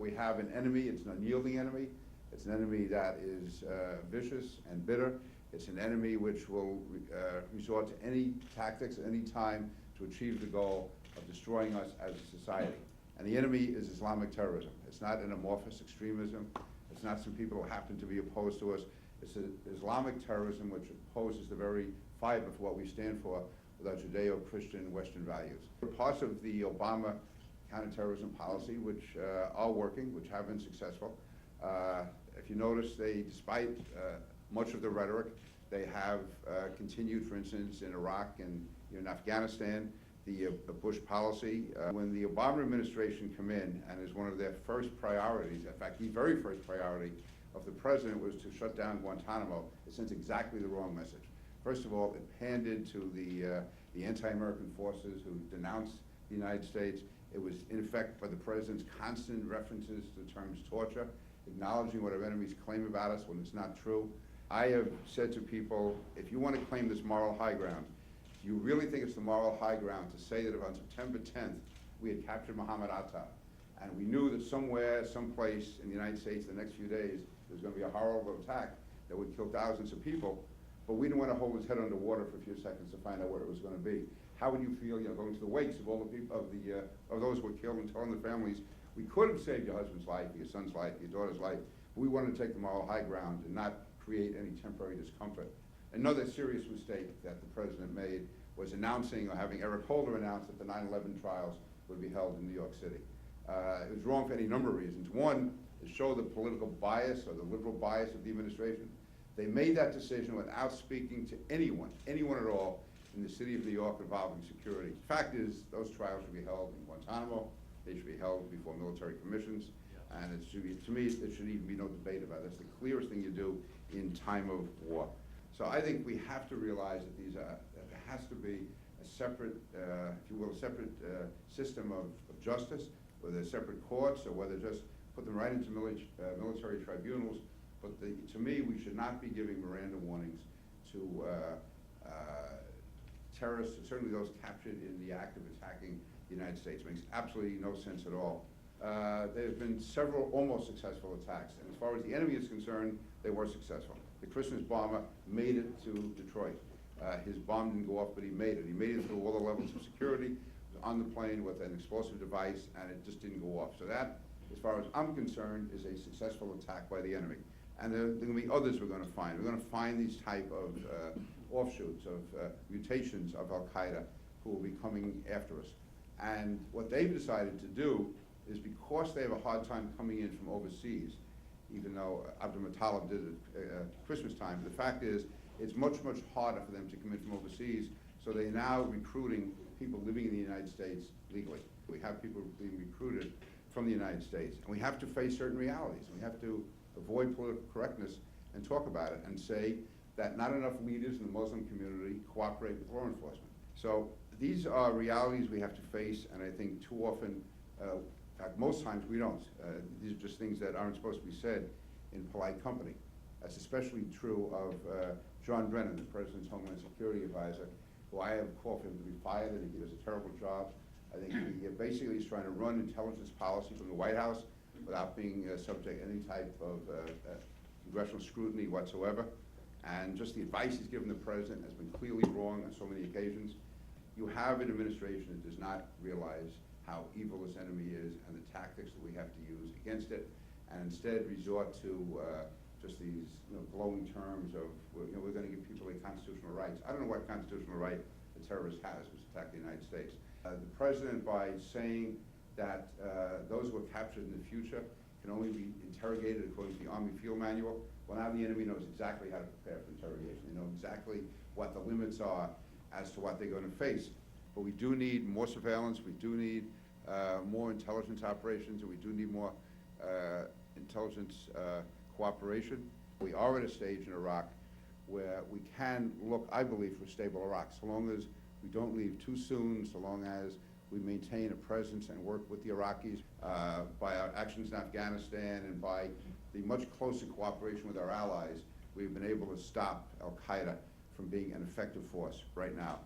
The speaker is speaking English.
We have an enemy, it's an unyielding enemy. It's an enemy that is vicious and bitter. It's an enemy which will resort to any tactics at any time to achieve the goal of destroying us as a society. And the enemy is Islamic terrorism. It's not an amorphous extremism. It's not some people who happen to be opposed to us. It's Islamic terrorism which opposes the very fiber for what we stand for with our Judeo-Christian Western values. We're parts of the Obama counterterrorism policy which are working, which have been successful. If you notice, despite much of the rhetoric, they have continued, for instance, in Iraq and in Afghanistan, the Bush policy. When the Obama administration came in, and is one of their first priorities, in fact, the very first priority of the president was to shut down Guantanamo, it sends exactly the wrong message. First of all, it pandered to the anti-American forces who denounced the United States. It was, in effect, by the president's constant references to the terms torture, acknowledging what our enemies claim about us when it's not true. I have said to people, if you want to claim this moral high ground, do you really think it's the moral high ground to say that if on September 10th we had captured Mohammed Atta, and we knew that somewhere, someplace in the United States in the next few days there was going to be a horrible attack that would kill thousands of people, but we didn't want to hold his head underwater for a few seconds to find out what it was going to be? How would you feel, going to the wakes of all the people, of those who were killed, and telling the families, we could have saved your husband's life, your son's life, your daughter's life, but we wanted to take the moral high ground and not create any temporary discomfort. Another serious mistake that the president made was announcing, or having Eric Holder announce, that the 9/11 trials would be held in New York City. It was wrong for any number of reasons. One, to show the political bias or the liberal bias of the administration. They made that decision without speaking to anyone at all, in the city of New York involving security. The fact is, those trials should be held in Guantanamo. They should be held before military commissions. Yeah. And it should be, to me, there should even be no debate about it. That's the clearest thing you do in time of war. So I think we have to realize that that there has to be a separate, if you will, a separate system of justice, whether separate courts or whether just put them right into military tribunals. But to me, we should not be giving Miranda warnings to terrorists, certainly those captured in the act of attacking the United States. It makes absolutely no sense at all. There have been several almost successful attacks, and as far as the enemy is concerned, they were successful. The Christmas bomber made it to Detroit. His bomb didn't go off, but he made it. He made it through all the levels of security, was on the plane with an explosive device, and it just didn't go off. So that, as far as I'm concerned, is a successful attack by the enemy. And there are going to be others we're going to find. We're going to find these type of offshoots, of mutations of Al-Qaeda who will be coming after us. And what they've decided to do is, because they have a hard time coming in from overseas, even though Abdul Muttalib did it at Christmas time, the fact is it's much, much harder for them to come in from overseas, so they're now recruiting people living in the United States legally. We have people being recruited from the United States, and we have to face certain realities. We have to avoid political correctness and talk about it and say that not enough leaders in the Muslim community cooperate with law enforcement. So these are realities we have to face, and I think too often, in fact, most times we don't. These are just things that aren't supposed to be said in polite company. That's especially true of John Brennan, the President's Homeland Security Advisor, who I have called for him to be fired. I think he does a terrible job. I think he basically is trying to run intelligence policy from the White House without being subject to any type of congressional scrutiny whatsoever. And just the advice he's given the president has been clearly wrong on so many occasions. You have an administration that does not realize how evil this enemy is and the tactics that we have to use against it, and instead resort to just these glowing terms of, we're going to give people their constitutional rights. I don't know what constitutional right the terrorist has, which attacked the United States. The president, by saying that those who are captured in the future can only be interrogated according to the Army Field Manual, well, now the enemy knows exactly how to prepare for interrogation. They know exactly what the limits are as to what they're going to face. But we do need more surveillance, we do need more intelligence operations, and we do need more intelligence cooperation. We are at a stage in Iraq where we can look, I believe, for a stable Iraq, so long as we don't leave too soon, so long as we maintain a presence and work with the Iraqis by our actions in Afghanistan and by the much closer cooperation with our allies. We've been able to stop Al-Qaeda from being an effective force right now.